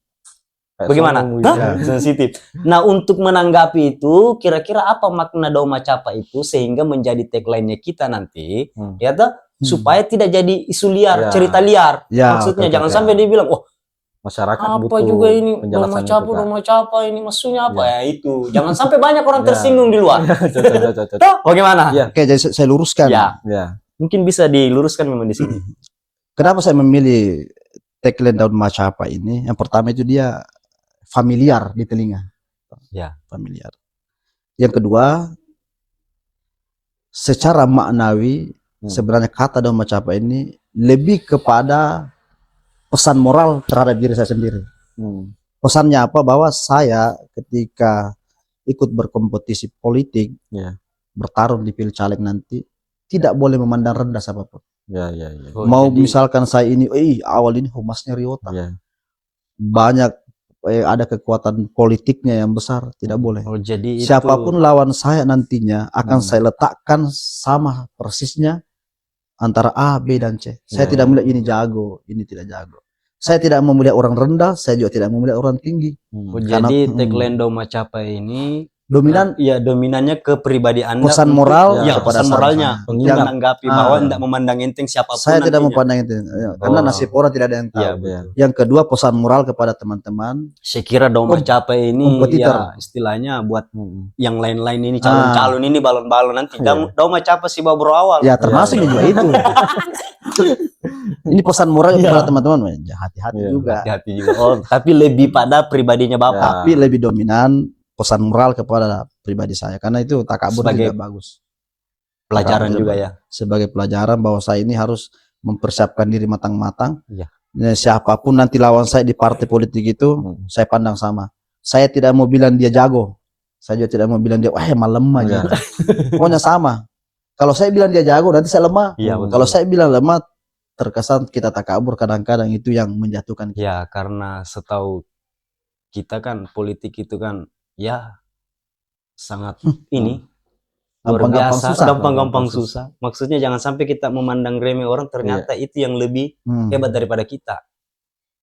B: Kayak
C: Bagaimana?
B: sombong
C: Hah?
B: gitu.
C: Sensitif. Nah, untuk menanggapi itu, kira-kira apa makna Dauma Capa itu sehingga menjadi tagline-nya kita nanti, ya toh, supaya tidak jadi isu liar,
B: Ya.
C: cerita liar.
A: Ya,
C: Maksudnya
A: oke,
C: jangan
A: oke.
C: sampai dia bilang, "Oh,
B: Masyarakat
C: apa
B: butuh
C: juga ini
B: penjelasan
C: Dauma Capa ini maksudnya apa
B: Ya.
C: ya itu." Jangan sampai banyak orang
B: Ya.
C: tersinggung di luar.
B: Cocok.
C: Toh, bagaimana?
B: Ya.
A: Oke, jadi saya luruskan.
C: Ya,
B: Ya.
C: mungkin bisa diluruskan memang di sini.
A: Kenapa saya memilih tagline Dauma Capa ini? Yang pertama itu dia familiar di telinga.
C: Ya.
A: Familiar. Yang kedua, secara maknawi sebenarnya kata Dauma Capa ini lebih kepada pesan moral terhadap diri saya sendiri. Pesannya apa? Bahwa saya ketika ikut berkompetisi politik, bertarung di pilcaleg nanti, tidak boleh memandang rendah siapapun.
C: Oh,
A: Mau
C: jadi-
A: misalkan saya ini, awal ini humasnya Riota, banyak ada kekuatan politiknya yang besar, tidak boleh.
C: Oh, jadi itu
A: Siapapun lawan saya nantinya akan saya letakkan sama persisnya antara A, B, dan C. Saya tidak melihat ini jago, ini tidak jago. Saya tidak mau melihat orang rendah, saya juga tidak mau melihat orang tinggi.
C: Oh,
A: Karena-
C: jadi tagline Dauma Capa ini
A: Dominan
C: ya dominannya ke pribadi Anda
A: pesan
C: untuk-
A: moral
C: ya,
A: kepada
C: pesan
A: sama
C: moralnya
A: saya.
C: untuk
A: Yang-
C: menanggapi bahwa
A: Ah.
C: tidak memandang enteng siapapun
A: saya tidak
C: nantinya.
A: memandang itu, karena
C: Oh.
A: nasib orang tidak ada yang tahu.
C: Iya, betul.
A: Yang kedua, pesan moral kepada teman-teman.
C: Saya kira Dauma Capa ini
A: kompetitor.
C: ya istilahnya buat yang lain-lain ini calon-calon ini balon-balon nanti. Dauma Capa sih baru awal.
A: Ya termasuk juga itu. Ini pesan moral kepada teman-teman, ya, hati-hati juga.
C: Hati-hati juga. Oh, tapi lebih pada pribadinya Bapak.
A: Tapi lebih dominan pesan moral kepada pribadi saya, karena itu takabur
C: Sebagai
A: tidak bagus.
C: Pelajaran
A: Takabur
C: juga
A: tidak
C: ya.
A: bagus. Sebagai pelajaran bahwa saya ini harus mempersiapkan diri matang-matang.
C: Iya.
A: Ya, siapapun nanti lawan saya di partai politik itu, saya pandang sama. Saya tidak mau bilang dia jago. Saya juga tidak mau bilang dia, wah emang lemah
B: Iya.
A: gitu. Pokoknya sama. Kalau saya bilang dia jago, nanti saya lemah.
C: Iya, betul.
A: Kalau saya bilang lemah, terkesan kita takabur, kadang-kadang itu yang menjatuhkan kita.
C: Ya, karena setahu kita kan politik itu kan ya sangat ini luar
A: Gampang-gampang
C: biasa,
A: susah.
C: gampang-gampang susah. Maksudnya jangan sampai kita memandang remeh orang, ternyata itu yang lebih hebat daripada kita.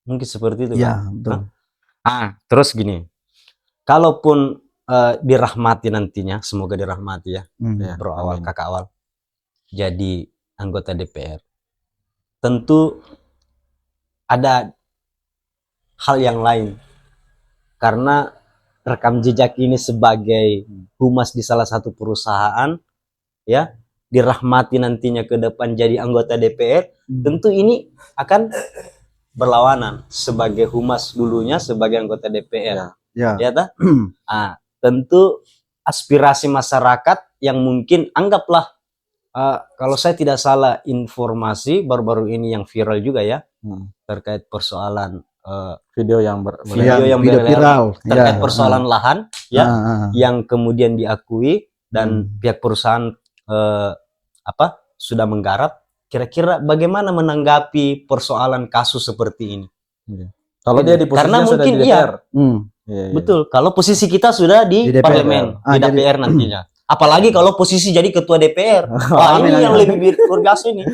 C: Mungkin seperti itu
A: Ya,
C: kan.
A: betul.
C: Terus gini, kalaupun dirahmati nantinya, semoga dirahmati ya, bro awal, kakak awal, jadi anggota DPR, tentu ada hal yang lain, karena rekam jejak ini sebagai humas di salah satu perusahaan, ya, dirahmati nantinya ke depan jadi anggota DPR, tentu ini akan berlawanan sebagai humas dulunya sebagai anggota DPR.
A: Ya.
C: Ya tak? Tentu aspirasi masyarakat yang mungkin anggaplah kalau saya tidak salah informasi baru-baru ini yang viral juga ya, terkait persoalan
B: Video yang
C: video
A: viral
C: terkait
A: ya.
C: persoalan lahan ya, yang kemudian diakui dan pihak perusahaan sudah menggarap. Kira-kira bagaimana menanggapi persoalan kasus seperti ini?
B: Kalau dia di posisinya
C: Karena
B: sudah
C: mungkin
B: di DPR.
C: Betul. Kalau posisi kita sudah di
A: DPR.
C: parlemen, di DPR nantinya. Apalagi kalau posisi jadi ketua DPR. Wah, ini yang lebih luar biasa ini.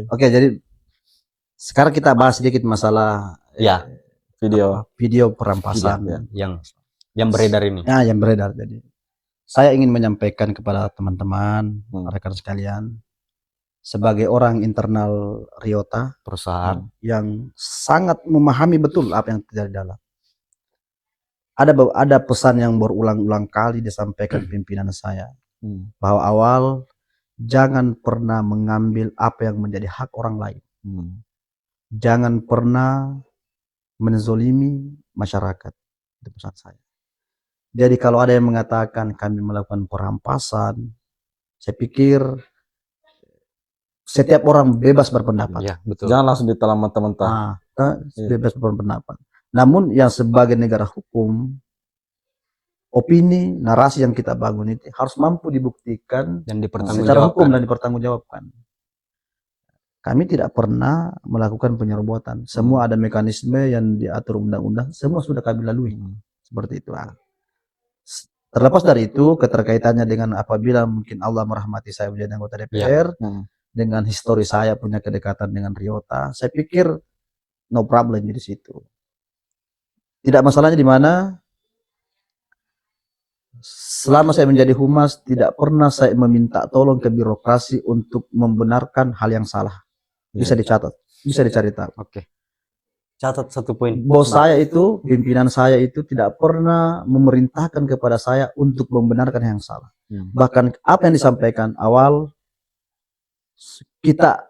A: Oke, jadi sekarang kita bahas sedikit masalah video perampasan
C: yang beredar ini.
A: Ya, yang beredar. Jadi saya ingin menyampaikan kepada teman-teman, rekan sekalian, sebagai orang internal Riota
C: Perusahaan
A: yang sangat memahami betul apa yang terjadi dalam. Ada pesan yang berulang-ulang kali disampaikan pimpinan saya, bahwa awal jangan pernah mengambil apa yang menjadi hak orang lain. Jangan pernah menzolimi masyarakat. Itu pesan saya. Jadi kalau ada yang mengatakan kami melakukan perampasan, saya pikir setiap orang bebas berpendapat.
C: ya, betul.
B: Jangan langsung ditelan mentah-mentah.
A: Bebas berpendapat. Namun yang sebagai negara hukum, opini, narasi yang kita bangun itu harus mampu dibuktikan
C: dan
A: secara hukum dan dipertanggungjawabkan. Kami tidak pernah melakukan penyerobotan. Semua ada mekanisme yang diatur undang-undang, semua sudah kami lalui. Seperti itu. Terlepas dari itu, keterkaitannya dengan apabila mungkin Allah merahmati saya menjadi anggota DPR, dengan histori saya punya kedekatan dengan Ryota, saya pikir no problem di situ. Tidak masalahnya di mana selama saya menjadi humas tidak pernah saya meminta tolong ke birokrasi untuk membenarkan hal yang salah. Bisa dicatat, bisa dicari tahu.
C: Oke. Catat satu poin.
A: Bos saya itu, pimpinan saya itu tidak pernah memerintahkan kepada saya untuk membenarkan yang salah. Bahkan apa yang disampaikan awal, kita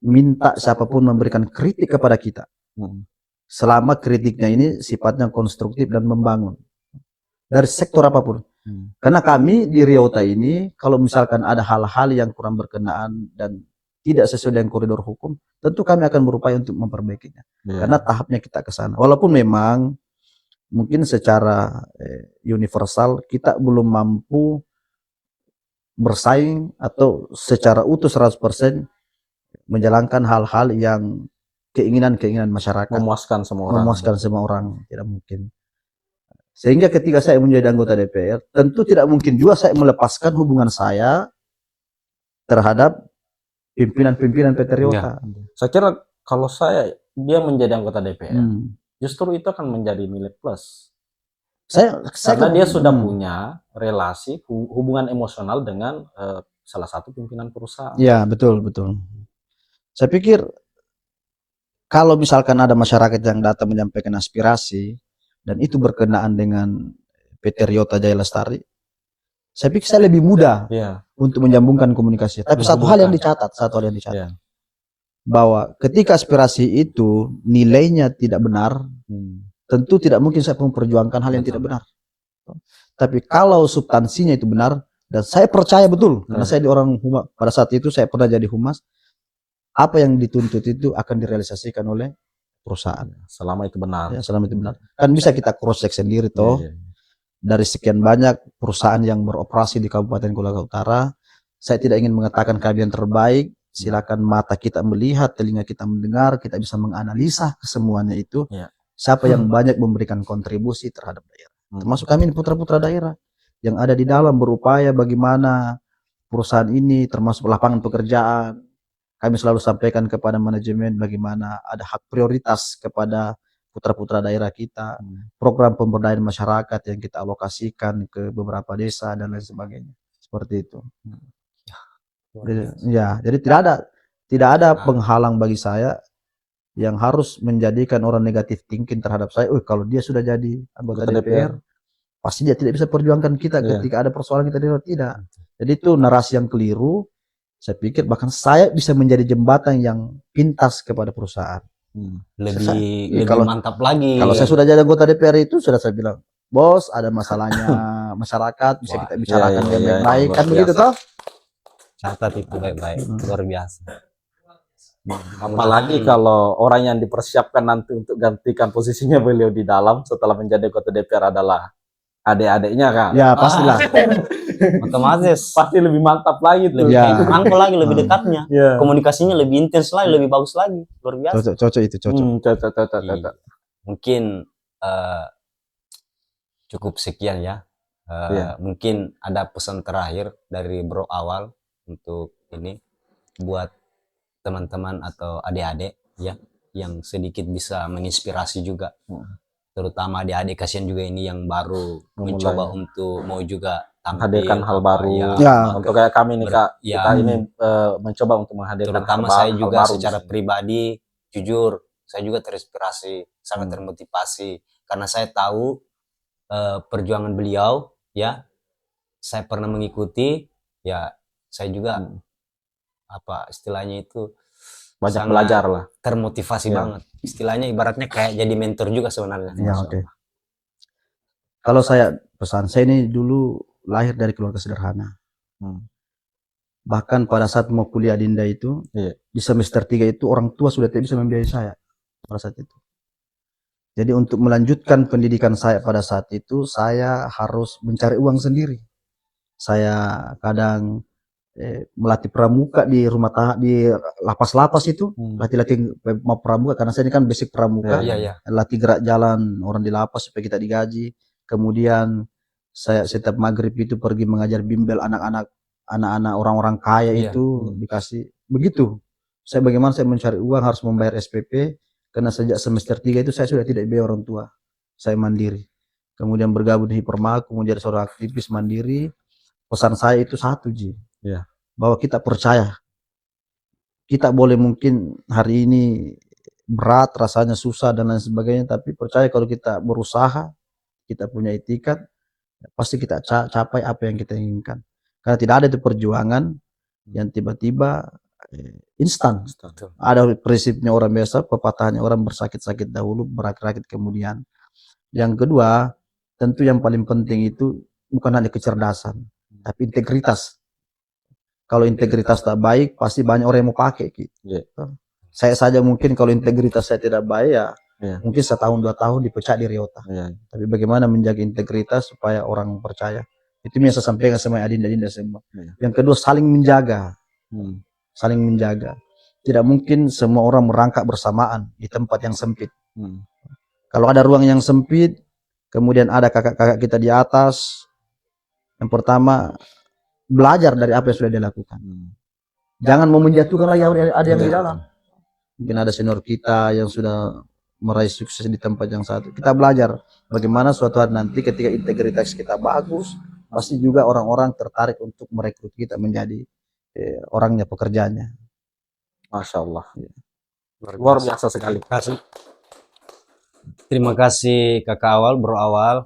A: minta siapapun memberikan kritik kepada kita. Selama kritiknya ini sifatnya konstruktif dan membangun. Dari sektor apapun. Karena kami di Ryota ini, kalau misalkan ada hal-hal yang kurang berkenaan dan tidak sesuai dengan koridor hukum, tentu kami akan berupaya untuk memperbaikinya. Karena tahapnya kita ke sana. Walaupun memang mungkin secara universal kita belum mampu bersaing atau secara utuh 100% menjalankan hal-hal yang keinginan masyarakat.
B: Memuaskan semua
A: orang. Tidak mungkin. Sehingga ketika saya menjadi anggota DPR, tentu tidak mungkin juga saya melepaskan hubungan saya terhadap pimpinan-pimpinan PT Ryota.
B: Saya kira kalau dia menjadi anggota DPR, justru itu akan menjadi nilai plus. Karena dia sudah punya relasi hubungan emosional dengan salah satu pimpinan perusahaan.
A: Ya, betul. Saya pikir kalau misalkan ada masyarakat yang datang menyampaikan aspirasi dan itu berkenaan dengan PT Ryota Jaya Lestari, saya pikir saya lebih mudah untuk menyambungkan komunikasi. Tapi satu hal yang dicatat, bahwa ketika aspirasi itu nilainya tidak benar, tentu tidak mungkin saya memperjuangkan hal yang tidak benar. Tapi kalau substansinya itu benar, dan saya percaya betul, karena saya di orang humas, pada saat itu saya pernah jadi humas, apa yang dituntut itu akan direalisasikan oleh perusahaan.
B: Selama itu benar.
A: Ya, selama itu benar. Kan bisa kita cross check sendiri toh. Dari sekian banyak perusahaan yang beroperasi di Kabupaten Kolaka Utara, saya tidak ingin mengatakan kami yang terbaik. Silakan mata kita melihat, telinga kita mendengar, kita bisa menganalisa kesemuanya itu. Siapa yang banyak memberikan kontribusi terhadap daerah. Termasuk kami putra-putra daerah yang ada di dalam berupaya bagaimana perusahaan ini termasuk lapangan pekerjaan. Kami selalu sampaikan kepada manajemen bagaimana ada hak prioritas kepada putra-putra daerah kita, program pemberdayaan masyarakat yang kita alokasikan ke beberapa desa dan lain sebagainya. Seperti itu. Jadi tidak ada penghalang bagi saya yang harus menjadikan orang negatif thinking terhadap saya. Kalau dia sudah jadi anggota DPR, pasti dia tidak bisa perjuangkan kita ketika ada persoalan kita tidak. Jadi itu narasi yang keliru. Saya pikir bahkan saya bisa menjadi jembatan yang pintas kepada perusahaan.
C: Lebih mantap lagi.
A: Kalau saya sudah jadi anggota DPR itu sudah saya bilang, bos ada masalahnya masyarakat bisa kita bicarakan dengan baik kan begitu toh?
C: Catat itu baik-baik, luar biasa.
B: Apalagi kalau orang yang dipersiapkan nanti untuk gantikan posisinya beliau di dalam setelah menjadi anggota DPR adalah adik-adiknya kan?
A: Ya pastilah.
C: Otomatis
B: pasti lebih mantap lagi tuh.
C: Lebih angkul lagi, lebih dekatnya. Komunikasinya lebih intens lagi, lebih bagus lagi. Luar biasa.
B: Cocok.
C: Mungkin cukup sekian ya. Mungkin ada pesan terakhir dari Bro Awal untuk ini buat teman-teman atau adik-adik ya yang sedikit bisa menginspirasi juga. Terutama adik-adik, kasihan juga ini yang baru mencoba untuk mau juga
B: menghadirkan hal baru untuk kayak kami nih Kak, kita ini mencoba untuk menghadirkan
C: terutama saya juga secara pribadi jujur saya juga terinspirasi, sangat termotivasi karena saya tahu perjuangan beliau ya, saya pernah mengikuti ya, saya juga apa istilahnya itu
B: banyak belajar lah,
C: termotivasi banget istilahnya, ibaratnya kayak jadi mentor juga sebenarnya.
A: Kalau saya pesan, saya ini dulu lahir dari keluarga sederhana. Bahkan pada saat mau kuliah di Indah itu, di semester 3 itu orang tua sudah tidak bisa membiayai saya pada saat itu. Jadi untuk melanjutkan pendidikan saya pada saat itu, saya harus mencari uang sendiri. Saya kadang melatih pramuka di rumah tahan, di lapas-lapas itu, latih-latih mau pramuka, karena saya ini kan basic pramuka,
C: Iya.
A: latih gerak jalan orang di lapas supaya kita digaji. Kemudian saya setiap maghrib itu pergi mengajar bimbel anak-anak orang-orang kaya
C: Iya.
A: itu dikasih begitu. Bagaimana saya mencari uang harus membayar SPP, karena sejak semester 3 itu saya sudah tidak bayar orang tua, saya mandiri. Kemudian bergabung di Hipermaku, menjadi seorang aktivis mandiri. Pesan saya itu satu, Ji.
B: Iya.
A: Bahwa kita percaya. Kita boleh mungkin hari ini berat, rasanya susah dan lain sebagainya, tapi percaya kalau kita berusaha, kita punya itikat, pasti kita capai apa yang kita inginkan. Karena tidak ada itu perjuangan yang tiba-tiba instan. Ada prinsipnya orang biasa, pepatahnya orang bersakit-sakit dahulu, berakit-rakit kemudian. Yang kedua, tentu yang paling penting itu bukan hanya kecerdasan, tapi integritas. Kalau integritas tak baik, pasti banyak orang yang mau pakai. Saya saja mungkin kalau integritas saya tidak baik, mungkin setahun 2 tahun dipecat di Riota. Tapi bagaimana menjaga integritas supaya orang percaya? Itu yang saya sampaikan sama adinda-adinda semua. Yang kedua, saling menjaga. Saling menjaga. Tidak mungkin semua orang merangkak bersamaan di tempat yang sempit. Kalau ada ruang yang sempit, kemudian ada kakak-kakak kita di atas, yang pertama belajar dari apa yang sudah dilakukan. Jangan mau menjatuhkan lagi ada yang di dalam. Mungkin ada senior kita yang sudah meraih sukses di tempat yang satu. Kita belajar bagaimana suatu hari nanti ketika integritas kita bagus, pasti juga orang-orang tertarik untuk merekrut kita menjadi orangnya, pekerjaannya.
B: Masya Allah. Luar biasa sekali.
C: Terima kasih Kakak Awal, Bro Awal,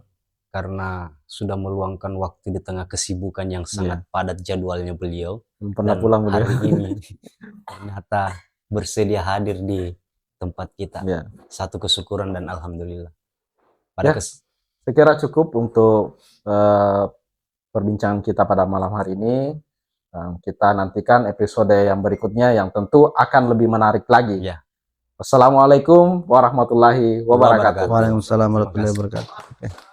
C: karena sudah meluangkan waktu di tengah kesibukan yang sangat padat jadwalnya beliau.
B: Pernah pulang
C: hari ini ternyata bersedia hadir di tempat kita. Satu kesyukuran dan alhamdulillah.
B: Saya kira cukup untuk perbincangan kita pada malam hari ini. Kita nantikan episode yang berikutnya yang tentu akan lebih menarik lagi. Wassalamualaikum warahmatullahi wabarakatuh.
A: Waalaikumsalam warahmatullahi wabarakatuh.